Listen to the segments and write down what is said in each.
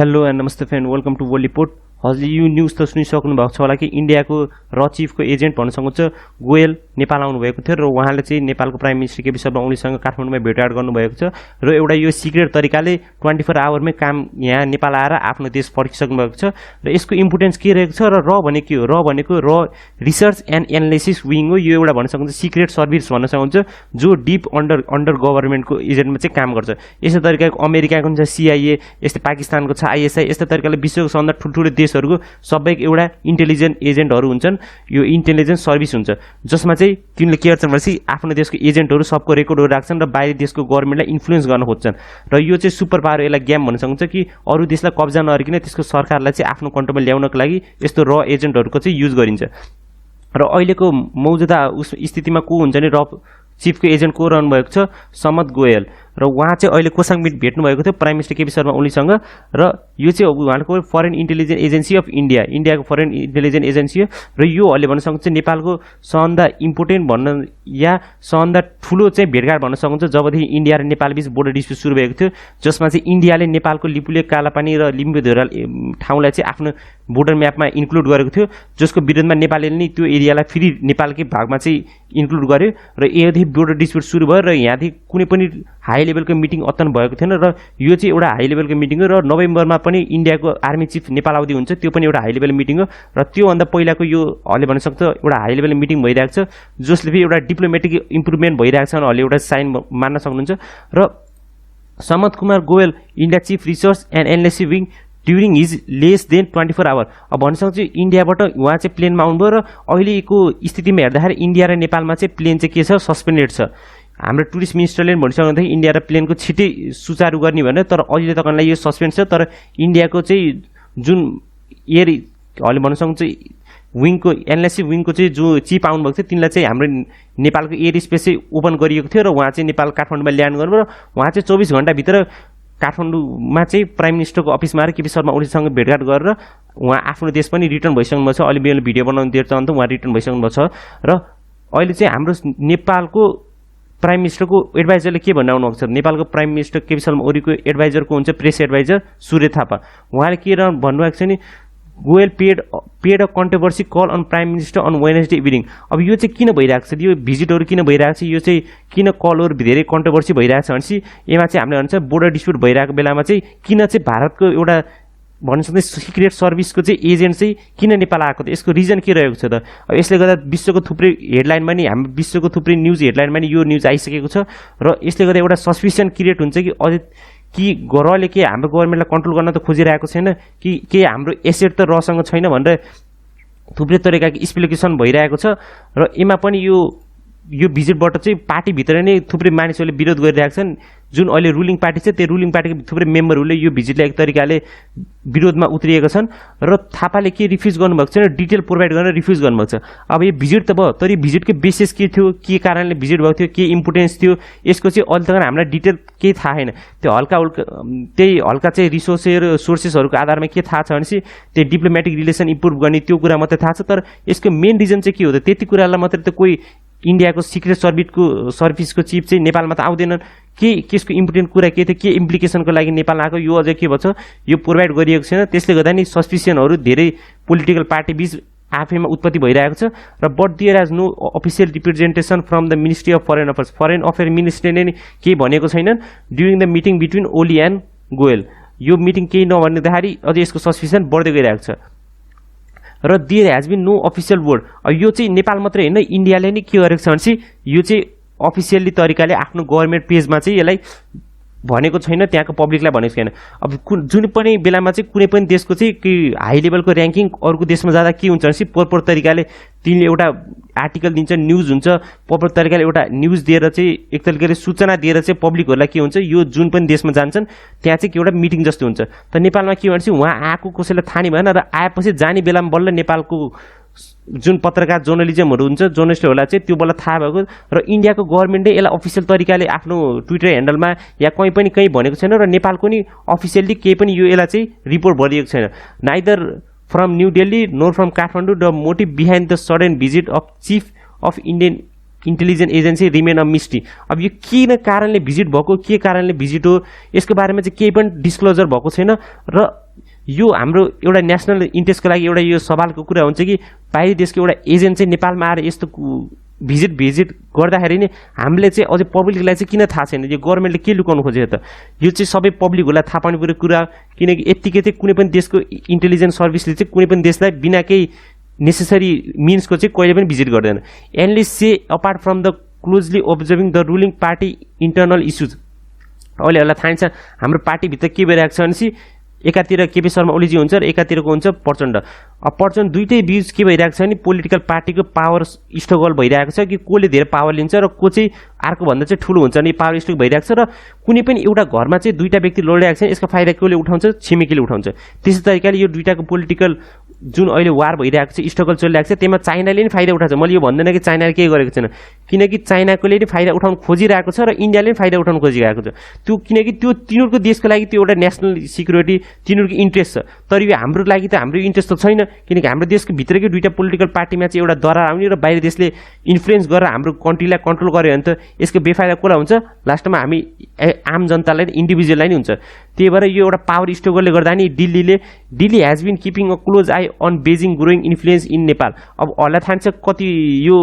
Hello and नमस्ते friend, welcome to World Report. हजुरले यो न्युज त सुनिसक्नु भएको छ होला कि इन्डियाको र चिफको एजेन्ट भन्न सक्नुहुन्छ गोयल नेपाल आउनुभएको थियो र उहाँले चाहिँ नेपालको प्राइम मिनिस्टर केपी शर्मा ओलीसँग काठमाडौँमा भेटघाट गर्नुभएको छ र एउटा यो सिक्रेट तरिकाले 24 आवरमै काम यहाँ नेपाल आएर आफ्नो देश फर्किसक्नु भएको छ र यसको इम्पोर्टेन्स के रहेको छ र भने के हो? र भनेको रिसर्च एन्ड एनालिसिस विङ हो। यो एउटा भन्न सक्नुहुन्छ सिक्रेट सर्भिस भन्न सक्नुहुन्छ जो डिप अन्डर गभर्नमेन्टको एजेन्टमा चाहिँ काम गर्छ। यस्तै तरिकाको अमेरिकाको छ CIA, यस्तै पाकिस्तानको छ ISI, यस्तै तरिकाले विश्वको सबभन्दा ठुल्ठुलो देशहरूको सबैको एउटा इन्टेलिजेन्ट एजेन्टहरू हुन्छन्। यो इन्टेलिजेन्स सर्भिस हुन्छ जसमा चाहिँ तिनले के गर्छन् भनेपछि आफ्नो देशको एजेन्टहरू सबको रेकर्डहरू राख्छन् र बाहिरी देशको गभर्नमेन्टलाई इन्फ्लुएन्स गर्न खोज्छन् र यो चाहिँ सुपर पावर यसलाई गेम भन्न सक्नुहुन्छ कि अरू देशलाई कब्जा नगरिकन त्यसको सरकारलाई चाहिँ आफ्नो कन्ट्रोलमा ल्याउनको लागि यस्तो एजेन्टहरूको चाहिँ युज गरिन्छ। र अहिलेको मौजुदा स्थितिमा को हुन्छ नि चिफको एजेन्ट को रहनु भएको छ? समत गोयल। र उहाँ चाहिँ अहिले कोसँग भेट्नु भएको थियो प्राइम मिनिस्टर केपी शर्मा ओलीसँग र यो चाहिँ उहाँको foreign intelligence agency of India, इन्डियाको फरेन इन्टेलिजेन्स एजेन्सी हो र यो अहिले भन्न सक्नुहुन्छ नेपालको सबभन्दा इम्पोर्टेन्ट भन्न या सबभन्दा ठुलो चाहिँ भेटघाट भन्न सक्नुहुन्छ जबदेखि इन्डिया र नेपाल बीच बोर्डर डिस्प्युट सुरु भएको थियो, जसमा चाहिँ इन्डियाले नेपालको लिपुले कालापानी र लिम्बुधुरा ठाउँलाई चाहिँ आफ्नो बोर्डर म्यापमा इन्क्लुड गरेको थियो, जसको विरुद्धमा नेपालले नै त्यो एरियालाई फेरि नेपालकै भागमा चाहिँ इन्क्लुड गर्यो र यदि बोर्डर डिस्प्युट सुरु भयो र यहाँदेखि कुनै पनि हाई लेभलको मिटिङ अत्यन्त भएको थिएन र यो चाहिँ एउटा हाई लेभलको मिटिङ हो र नोभेम्बरमा पनि इन्डियाको आर्मी चिफ नेपाल आउँदै हुन्छ, त्यो पनि एउटा हाई लेभल मिटिङ हो र त्योभन्दा पहिलाको यो अहिले भन्न सक्छ एउटा हाई लेभल मिटिङ भइरहेको छ जसले फेरि एउटा डिप्लोमेटिक इम्प्रुभमेन्ट भइरहेको छ अहिले एउटा साइन मान्न सक्नुहुन्छ। र Samant Kumar Goel India chief research and analysis wing during his less than 24 hour. अब भन्न सक्छु इन्डियाबाट उहाँ चाहिँ प्लेनमा आउनुभयो र अहिलेको स्थितिमा हेर्दाखेरि इन्डिया र नेपालमा चाहिँ प्लेन चाहिँ के छ, सस्पेन्डेड छ। हाम्रो टुरिस्ट मिनिस्टरले भनिसक्नु इन्डिया र प्लेनको छिट्टै सुचारू गर्ने भनेर, तर अहिले तपाईँलाई यो सस्पेन्ड छ। तर इन्डियाको चाहिँ जुन एयर अहिले भन्न सक्नुहुन्छ विङको एनालिसिस विङको चाहिँ जो चिफ आउनुभएको थियो तिनलाई चाहिँ हाम्रो नेपालको एयर स्पेस चाहिँ ओपन गरिएको थियो र उहाँ चाहिँ नेपाल काठमाडौँमा ल्यान्ड गर्नुभयो र उहाँ चाहिँ 24 घन्टाभित्र काठमाडौँमा चाहिँ प्राइम मिनिस्टरको अफिसमा आएर केपी शर्मा ओलीसँग भेटघाट गरेर उहाँ आफ्नो देश पनि रिटर्न भइसक्नु भएको छ। अहिले मैले भिडियो बनाउनु दिएर त उहाँ रिटर्न भइसक्नु भएको छ र अहिले चाहिँ हाम्रो नेपालको प्राइम मिनिस्टरको एडभाइजरले के भन्नु आउनुभएको छ? नेपालको प्राइम मिनिस्टर केपी शर्मा ओलीको एडभाइजरको हुन्छ प्रेस एडभाइजर सूर्य थापा। उहाँले के भन्नुभएको छ नि, Goel paid a controversy call on prime minister on Wednesday evening. अब यो चाहिँ किन भइरहेको छ, यो भिजिटहरू किन भइरहेको छ, यो चाहिँ किन कलहरू धेरै कन्ट्रोभर्सी भइरहेको छ भनेपछि यसमा चाहिँ हामीले भन्छ बोर्डर डिस्प्युट भइरहेको बेलामा चाहिँ किन चाहिँ भारतको एउटा भन्न सक्ने सिक्रेट सर्भिसको चाहिँ एजेन्ट चाहिँ किन नेपाल आएको त? यसको रिजन के रहेको छ त? अब यसले गर्दा विश्वको थुप्रै हेडलाइनमा नि हाम्रो विश्वको थुप्रै न्युज हेडलाइनमा नि यो न्युज आइसकेको छ र यसले गर्दा एउटा सस्पिसन क्रिएट हुन्छ कि अझै कि रले के हाम्रो गभर्नमेन्टलाई कन्ट्रोल गर्न त खोजिरहेको छैन कि के हाम्रो एसेट त रसँग छैन भनेर थुप्रै तरिकाको स्पेकुलेसन भइरहेको छ। र यसमा पनि यो भिजिटबाट चाहिँ पार्टीभित्र नै थुप्रै मानिसहरूले विरोध गरिरहेका छन्। जुन अहिले रुलिङ पार्टी छ त्यो रुलिङ पार्टीको थुप्रै मेम्बरहरूले यो भिजिटलाई एक तरिकाले विरोधमा उत्रिएका छन् र थापाले के रिफ्युज गर्नुभएको छैन, डिटेल प्रोभाइड गर्न रिफ्युज गर्नुभएको छ। अब यो भिजिट त भयो, तर यो भिजिटको बेसिस के थियो, के कारणले भिजिट भएको थियो, के इम्पोर्टेन्स थियो, यसको चाहिँ अहिले तक हामीलाई डिटेल केही थाहा छैन। त्यो त्यही हल्का चाहिँ सोर्सेसहरूको आधारमा के थाहा छ भनेपछि त्यो डिप्लोमेटिक रिलेसन इम्प्रुभ गर्ने त्यो कुरा मात्रै थाहा छ। तर यसको मेन रिजन चाहिँ के हो त? त्यति कुरालाई मात्रै त कोही इन्डियाको सिक्रेट सर्भिसको चिफ चाहिँ नेपालमा त आउँदैनन्। केसको इम्पोर्टेन्ट कुरा के थियो, के इम्प्लिकेसनको लागि नेपाल आएको, यो अझै के भन्छ यो प्रोभाइड गरिएको छैन। त्यसले गर्दा नि सस्पिसनहरू धेरै पोलिटिकल पार्टी बीच आफैमा उत्पत्ति भइरहेको छ र but there has no official representation from the ministry of foreign affairs. Foreign affair मिनिस्ट्रीले नि केही भनेको छैनन् during the meeting between Oli and Goyal. यो मिटिङ केही नभन्दाखेरि अझै यसको सस्पिसन बढ्दै गइरहेको छ र there has been no official word. यो चाहिँ नेपाल मात्रै होइन इन्डियाले नै के गरेको छ भनेपछि यो चाहिँ अफिसियल्ली तरिकाले आफ्नो गभर्नमेन्ट पेजमा चाहिँ यसलाई भनेको छैन, त्यहाँको पब्लिकलाई भनेको छैन। अब जुन पनि बेलामा चाहिँ कुनै पनि देशको चाहिँ कि हाई लेभलको ऱ्याङ्किङ अर्को देशमा जाँदा के हुन्छ भनेपछि पोर तरिकाले तिनले एउटा आर्टिकल दिन्छ, न्युज हुन्छ, पोर तरिकाले एउटा न्युज दिएर चाहिँ एक तरिकाले सूचना दिएर चाहिँ पब्लिकहरूलाई के हुन्छ यो जुन पनि देशमा जान्छन् त्यहाँ चाहिँ एउटा मिटिङ जस्तो हुन्छ। त नेपालमा के भनेपछि उहाँ आएको कसैलाई थाहा नै भएन र आएपछि जाने बेलामा बल्ल नेपालको जुन पत्रकार जर्नलिजमहरू हुन्छ जर्नलिस्टहरूलाई चाहिँ त्यो बेला थाहा भएको र इन्डियाको गभर्नमेन्टले यसलाई अफिसियल तरिकाले आफ्नो ट्विटर ह्यान्डलमा या कहीँ पनि कहीँ भनेको छैन र नेपालको नि अफिसियल्ली केही पनि यो यसलाई चाहिँ रिपोर्ट गरिएको छैन। Neither from new Delhi NOR from Kathmandu the motive behind the sudden visit of chief of Indian intelligence agency remain a mystery. अब यो किन कारणले भिजिट भएको, के कारणले भिजिट हो, यसको बारेमा चाहिँ केही पनि डिस्क्लोजर भएको छैन र यो हाम्रो एउटा नेसनल इन्ट्रेस्टको लागि एउटा यो सवालको कुरा हुन्छ कि बाहिरी देशको एउटा एजेन्ट चाहिँ नेपालमा आएर यस्तो भिजिट गर्दाखेरि नै हामीले चाहिँ अझै पब्लिकलाई चाहिँ किन थाहा छैन, यो गभर्मेन्टले के लुकाउनु खोजेको त? यो चाहिँ सबै पब्लिकहरूलाई थाहा पाउनु पर्ने कुरा, किनकि यत्तिकै चाहिँ कुनै पनि देशको इन्टेलिजेन्स सर्भिसले चाहिँ कुनै पनि देशलाई बिना केही नेसेसरी मिन्सको चाहिँ कहिले पनि भिजिट गर्दैन। एन्डली से apart from the closely observing the ruling party internal issues. अहिले थाहा छ हाम्रो पार्टीभित्र के भइरहेको छ भनेपछि एकातिर केपी शर्मा ओलीजी हुन्छ र एकातिरको हुन्छ प्रचण्ड। अब प्रचण्ड दुइटै बीच के भइरहेको छ भने पोलिटिकल पार्टीको पावर स्ट्रगल भइरहेको छ कि कसले धेरै पावर लिन्छ र को चाहिँ अर्कोभन्दा चाहिँ ठुलो हुन्छ नि पावर स्ट्रगल भइरहेको छ। र कुनै पनि एउटा घरमा चाहिँ दुईटा व्यक्ति लडिरहेको छ, यसको फाइदा कसले उठाउँछ? छिमेकीले उठाउँछ। त्यस्तै तरिकाले यो दुईटाको पोलिटिकल जुन अहिले वार भइरहेको छ, स्ट्रगल चलिरहेको छ, त्यसमा चाइनाले नि फाइदा उठाउँछ। मैले यो भन्दैन कि चाइनाले केही गरेको छैन, किनकि चाइनाकोले नि फाइदा उठाउन खोजिरहेको छ र इन्डियाले नि फाइदा उठाउन खोजिरहेको छ। त्यो किनकि त्यो तिनीहरूको देशको लागि त्यो एउटा नेसनल सिक्युरिटी तिनीहरूको इन्ट्रेस्ट छ। तर यो हाम्रो लागि त हाम्रो इन्ट्रेस्ट त छैन, किनकि हाम्रो देशको भित्रकै दुईटा पोलिटिकल पार्टीमा चाहिँ एउटा दरार आउने र बाहिर देशले इन्फ्लुएन्स गरेर हाम्रो कन्ट्रीलाई कन्ट्रोल गर्यो भने त यसको बेफाइदा कसलाई हुन्छ? लास्टमा हामी आम जनतालाई इन्डिभिजुअललाई नै हुन्छ। त्यही भएर यो एउटा पावर स्ट्रगलले गर्दा नि Delhi has been keeping a close eye on Beijing growing influence in Nepal. अब हल्ला थाहा छ कति यो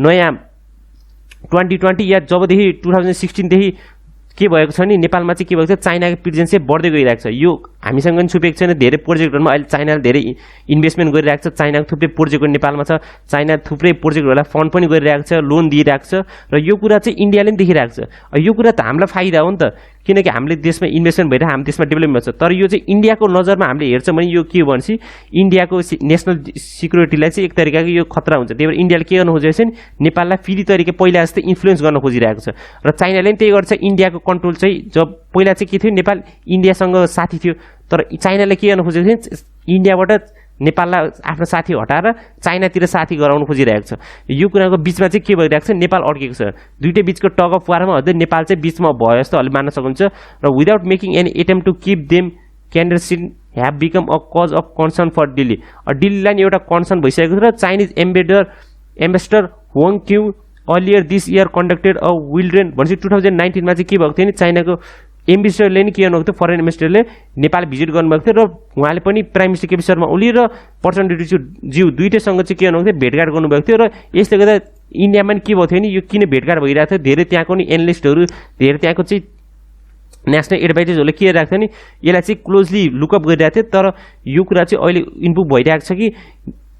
नयाँ 2020 या जबदेखि 2016 देखि के भएको छ नि नेपालमा चाहिँ के भएको छ, चाइनाको प्रेजेन्स चाहिँ बढ्दै गइरहेको छ। यो हामीसँग पनि छुपेको छैन, धेरै प्रोजेक्टहरुमा अहिले चाइनाले धेरै इन्भेस्टमेन्ट गरिरहेको छ। चाइनाको थुप्रै प्रोजेक्टहरु नेपालमा छ, चाइना थुप्रै प्रोजेक्टहरुलाई फन्ड पनि गरिरहेको छ, लोन दिइरहेको छ र यो कुरा चाहिँ इन्डियाले पनि देखिरहेको छ। यो कुरा त हामीलाई फाइदा हो नि त, किनकि हामीले देशमा इन्भेस्टमेन्ट भइरहेको हाम्रो देशमा डेभलपमेन्ट छ। तर यो चाहिँ इन्डियाको नजरमा हामीले हेर्छौँ भने यो के हो भनेपछि इन्डियाको नेसनल सिक्युरिटीलाई चाहिँ एक तरिकाको यो खतरा हुन्छ। त्यही भएर इन्डियाले के गर्न खोजेको छ नि नेपाललाई फेरि तरिका पहिला जस्तै इन्फ्लुएन्स गर्न खोजिरहेको छ र चाइनाले पनि त्यही गर्छ। इन्डियाको कन्ट्रोल चाहिँ जब पहिला चाहिँ के थियो, नेपाल इन्डियासँग साथी थियो, तर चाइनाले के गर्न खोजेको थियो, इन्डियाबाट नेपाललाई आफ्नो साथी हटाएर चाइनातिर साथी गराउन खोजिरहेको छ। यो कुराको बिचमा चाहिँ के भइरहेको छ, नेपाल अड्केको छ। दुईटै बिचको टग अफ वारमा हुँदै नेपाल चाहिँ बिचमा भयो जस्तो अहिले मान्न सक्नुहुन्छ। र without making any attempt to keep them candidates have become a cause of concern for Delhi. दिल्लीलाई नि एउटा कन्सर्न भइसकेको छ र चाइनिज एम्बेसडर होङ क्यु earlier this year conducted a विल्ड्रेन भनेपछि 2019 मा चाहिँ के भएको थियो नि, चाइनाको एम्बेसडरले नि के गर्नुभएको थियो, फरेन मिनिस्टरले नेपाल भिजिट गर्नुभएको थियो र उहाँले पनि प्राइम मिनिस्टर केपी शर्मा ओली र प्रचण्ड ज्यू दुईटैसँग चाहिँ के गर्नुभएको थियो, भेटघाट गर्नुभएको थियो। र यसले गर्दा इन्डियामा नि के भएको थियो नि, यो किन भेटघाट भइरहेको थियो, धेरै त्यहाँको नि एनालिस्टहरू, धेरै त्यहाँको चाहिँ नेसनल एडभाइजरहरूले के गरिरहेको थियो नि, यसलाई चाहिँ क्लोजली लुकअप गरिरहेको थियो। तर यो कुरा चाहिँ अहिले इम्प्रुभ भइरहेको छ कि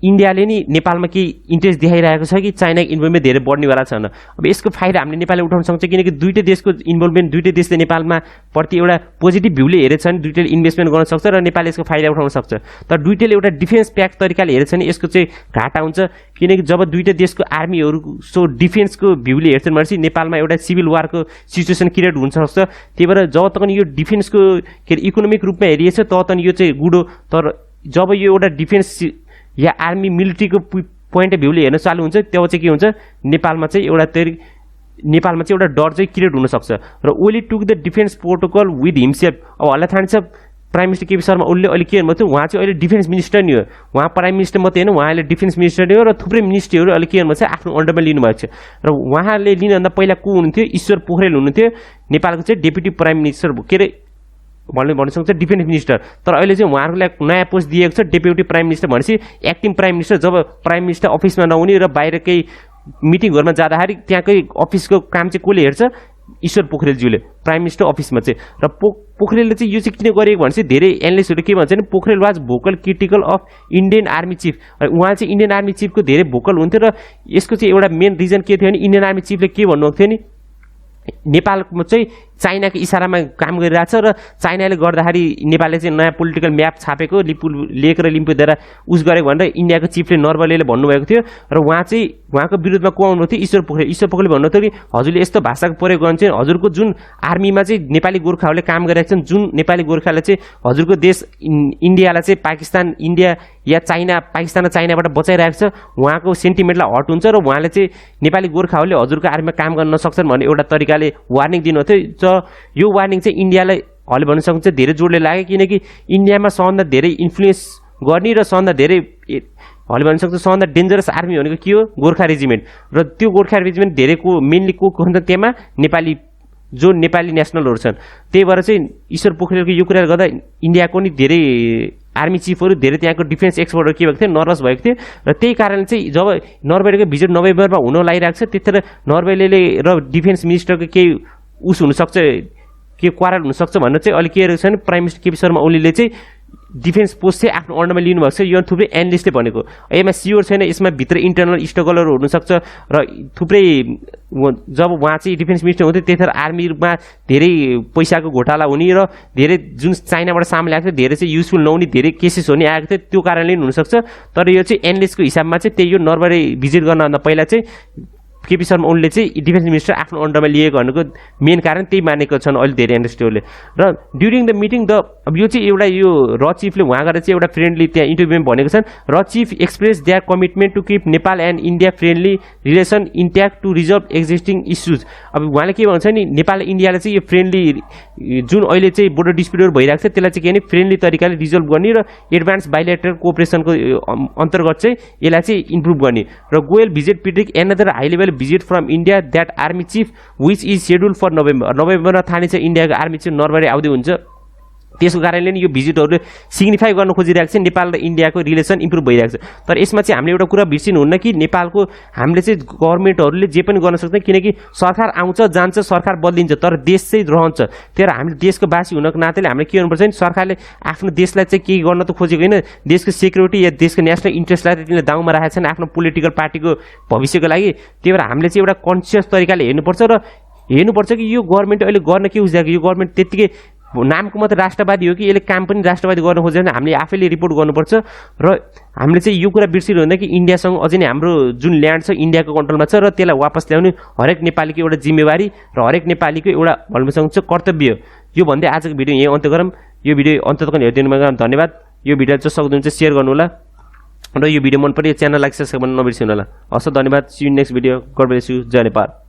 इन्डियाले नि नेपालमा केही इन्ट्रेस्ट देखाइरहेको छ कि चाइनाको इन्भल्भमेन्ट धेरै बढ्नेवाला छ। अब यसको फाइदा हामीले नेपालले उठाउन सक्छ, किनकि दुईटै देशको इन्भल्भमेन्ट, दुईटै देशले नेपालमा प्रति एउटा पोजिटिभ भ्यूले हेरेछ भने दुईटैले इन्भेस्टमेन्ट गर्न सक्छ र नेपालले यसको फाइदा उठाउन सक्छ। तर दुईटैले एउटा डिफेन्स प्याक तरिकाले हेरेछ भने यसको चाहिँ घाटा हुन्छ, किनकि जब दुईटै देशको आर्मीहरू सो डिफेन्सको भ्यूले हेर्छन् भनेपछि नेपालमा एउटा सिभिल वारको सिचुएसन क्रिएट हुनसक्छ। त्यही भएर जब तक यो डिफेन्सको के अरे इकोनोमिक रूपमा हेरिएछ तब तक यो चाहिँ गुड हो। तर जब यो एउटा डिफेन्स या आर्मी मिलिट्रीको पोइन्ट अफ भ्यूले हेर्न चालु हुन्छ, तब चाहिँ के हुन्छ, नेपालमा चाहिँ एउटा डर चाहिँ क्रिएट हुनसक्छ। र Oli took the defence protocol with himself. अब हल्ला थाहा छ प्राइम मिनिस्टर केपी शर्मा ओलीले अहिले के गर्नुभएको थियो, उहाँ चाहिँ अहिले डिफेन्स मिनिस्टर नि हो। उहाँ प्राइम मिनिस्टर मात्रै होइन, उहाँले डिफेन्स मिनिस्टर नि हो र थुप्रै मिनिस्ट्रीहरू अहिले के गर्नुभएको छ, आफ्नो अन्डरमा लिनुभएको छ। र उहाँले लिनुभन्दा पहिला को हुनुहुन्थ्यो, ईश्वर पोखरेल हुनुहुन्थ्यो, नेपालको चाहिँ डेपुटी प्राइम मिनिस्टर के अरे भन्नु सक्छ डिफेन्स मिनिस्टर। तर अहिले चाहिँ उहाँहरूलाई नयाँ पोस्ट दिएको छ डेप्युटी प्राइम मिनिस्टर भनेपछि एक्टिङ प्राइम मिनिस्टर। जब प्राइम मिनिस्टर अफिसमा नहुने र बाहिर केही मिटिङहरूमा जाँदाखेरि त्यहाँकै अफिसको काम चाहिँ कसले हेर्छ, ईश्वर पोखरेलज्यूले प्राइम मिनिस्टर अफिसमा चाहिँ। र पोखरेलले चाहिँ यो चाहिँ किन गरेको भनेपछि धेरै एनालिस्टहरूले के भन्छ भने Pokharel was vocal critical of Indian army chief. उहाँ चाहिँ इन्डियन आर्मी चिफको धेरै भोकल हुन्थ्यो र यसको चाहिँ एउटा मेन रिजन के थियो भने इन्डियन आर्मी चिफले के भन्नुभएको थियो नि, नेपालमा चाहिँ चाइनाको इसारामा काम गरिरहेछ र चाइनाले गर्दाखेरि नेपालले चाहिँ नयाँ पोलिटिकल म्याप छापेको लिपु लेक र लिम्पू दिएर उस गरेको भनेर इन्डियाको चिफले नर्वलेले भन्नुभएको थियो। र उहाँ चाहिँ उहाँको विरुद्धमा को आउनु थियो, ईश्वर पोखरेलले भन्नुभएको थियो कि हजुरले यस्तो भाषाको प्रयोग गर्नु चाहिँ हजुरको जुन आर्मीमा चाहिँ नेपाली गोर्खाहरूले काम गरिरहेको छन्, जुन नेपाली गोर्खाले चाहिँ हजुरको देश इन्डियालाई चाहिँ पाकिस्तान, इन्डिया या चाइना, पाकिस्तान र चाइनाबाट बचाइरहेको छ, उहाँको सेन्टिमेन्टलाई हट हुन्छ र उहाँले चाहिँ नेपाली गोर्खाहरूले हजुरको आर्मीमा काम गर्न नसक्छन् भन्ने एउटा तरिकाले वार्निङ दिनुभएको थियो। यो वार्निङ चाहिँ इन्डियालाई हले भन्न सक्नुहुन्छ धेरै जोडले लाग्यो, किनकि इन्डियामा सबभन्दा धेरै इन्फ्लुएन्स गर्ने र सबभन्दा धेरै हले भन्न सक्छ सबभन्दा डेन्जरस आर्मी भनेको के हो, गोर्खा रेजिमेन्ट। र त्यो गोर्खा रेजिमेन्ट धेरैको मेनली को हुन्छ त्यहाँ नेपाली, जो नेपाली नेसनलहरू छन्। त्यही भएर चाहिँ ईश्वर पोखरेलको यो कुराले गर्दा इन्डियाको नि धेरै आर्मी चिफहरू धेरै त्यहाँको डिफेन्स एक्सपर्टहरू के भएको थियो नर्भस भएको थियो र त्यही कारणले चाहिँ जब नर्वेको भिजिट नोभेम्बरमा हुन लागिरहेको छ त्यतिखेर नर्वेले र डिफेन्स मिनिस्टरको केही उस हुनसक्छ के क्वारल हुनसक्छ भनेर चाहिँ अहिले के गरेको छ भने प्राइम मिनिस्टर केपी शर्मा ओलीले चाहिँ डिफेन्स पोस्ट चाहिँ आफ्नो अन्डरमा लिनुभएको छ। यो थुप्रै एनालिस्टले भनेको यसमा स्योर छैन, यसमा भित्र इन्टरनल स्ट्रगलहरू हुनसक्छ र थुप्रै जब उहाँ चाहिँ डिफेन्स मिनिस्टर हुन्थ्यो त्यतिखेर आर्मीमा धेरै पैसाको घोटाला हुने र धेरै जुन चाइनाबाट सामने आएको थियो धेरै चाहिँ युजफुल नहुने धेरै केसेस हुने आएको थियो, त्यो कारणले पनि हुनसक्छ। तर यो चाहिँ एनालिस्टको हिसाबमा चाहिँ त्यही यो नर्वे भिजिट गर्नभन्दा पहिला चाहिँ केपी शर्मा ओलीले चाहिँ डिफेन्स मिनिस्टर आफ्नो अन्डरमा लिएको भनेको मेन कारण त्यही मानेको छन् अहिले धेरै एनालिस्टहरूले। र ड्युरिङ द मिटिङ अब यो चाहिँ एउटा यो र चिफले उहाँ गरेर चाहिँ एउटा फ्रेन्डली त्यहाँ इन्टरभ्यूमा भनेको छन् र chief express their commitment to keep Nepal and India friendly relation intact to resolve existing issues. अब उहाँले के भन्छ नि नेपाल इन्डियाले चाहिँ यो फ्रेन्डली जुन अहिले चाहिँ बोर्डर डिस्प्युटहरू भइरहेको छ त्यसलाई चाहिँ के भने फ्रेन्डली तरिकाले रिजल्भ गर्ने र एडभान्स बाइलेटरल कोअपरेसनको अन्तर्गत चाहिँ यसलाई चाहिँ इम्प्रुभ गर्ने। र गोयल भिजिट पिटिक another high level visit from India that army chief which is scheduled for नोभेम्बरमा थाहा छ इन्डियाको आर्मी चिफ नर्वे आउँदै हुन्छ। त्यसको कारणले नि यो भिजिटहरूले सिग्निफाई गर्न खोजिरहेको छ नेपाल र इन्डियाको रिलेसन इम्प्रुभ भइरहेको छ। तर यसमा चाहिँ हामीले एउटा कुरा बिर्सिनु हुन्न कि नेपालको हामीले चाहिँ गभर्मेन्टहरूले जे पनि गर्न सक्दैन, किनकि सरकार आउँछ जान्छ सरकार बदलिन्छ तर देश चाहिँ रहन्छ। त्यही भएर हामीले देशको बासी हुनको नाताले हामीले के गर्नुपर्छ नि सरकारले आफ्नो देशलाई चाहिँ केही गर्न त खोजेको होइन, देशको सेक्युरिटी या देशको नेसनल इन्ट्रेस्टलाई त तिनीहरूले दाउमा राखेका छन् आफ्नो पोलिटिकल पार्टीको भविष्यको लागि। त्यही भएर हामीले चाहिँ एउटा कन्सियस तरिकाले हेर्नुपर्छ र हेर्नुपर्छ कि यो गभर्मेन्ट अहिले गर्न के उसिरहेको, यो गभर्मेन्ट त्यत्तिकै नामको मात्र राष्ट्रवादी हो कि यसले काम पनि राष्ट्रवादी गर्न खोजेको भने हामीले आफैले रिपोर्ट गर्नुपर्छ। र हामीले चाहिँ यो कुरा बिर्सिनु हुँदैन कि इन्डियासँग अझै नै हाम्रो जुन ल्यान्ड छ इन्डियाको कन्ट्रोलमा छ र त्यसलाई वापस ल्याउने हरेक नेपालीको एउटा जिम्मेवारी र हरेक नेपालीको एउटा भन्न सक्छ कर्तव्य। यो भन्दै आजको भिडियो यहीँ अन्त्य गरौँ। यो भिडियो अन्ततक हेरिदिनुमा धन्यवाद। यो भिडियो चाहिँ सक्नुहुन्छ सेयर गर्नु होला र यो भिडियो मन पर्यो च्यानल लाइक सब्सक्राइब गर्न नबिर्सिनु होला। हस् धन्यवाद। See you next video. God bless you. जय नेपाल।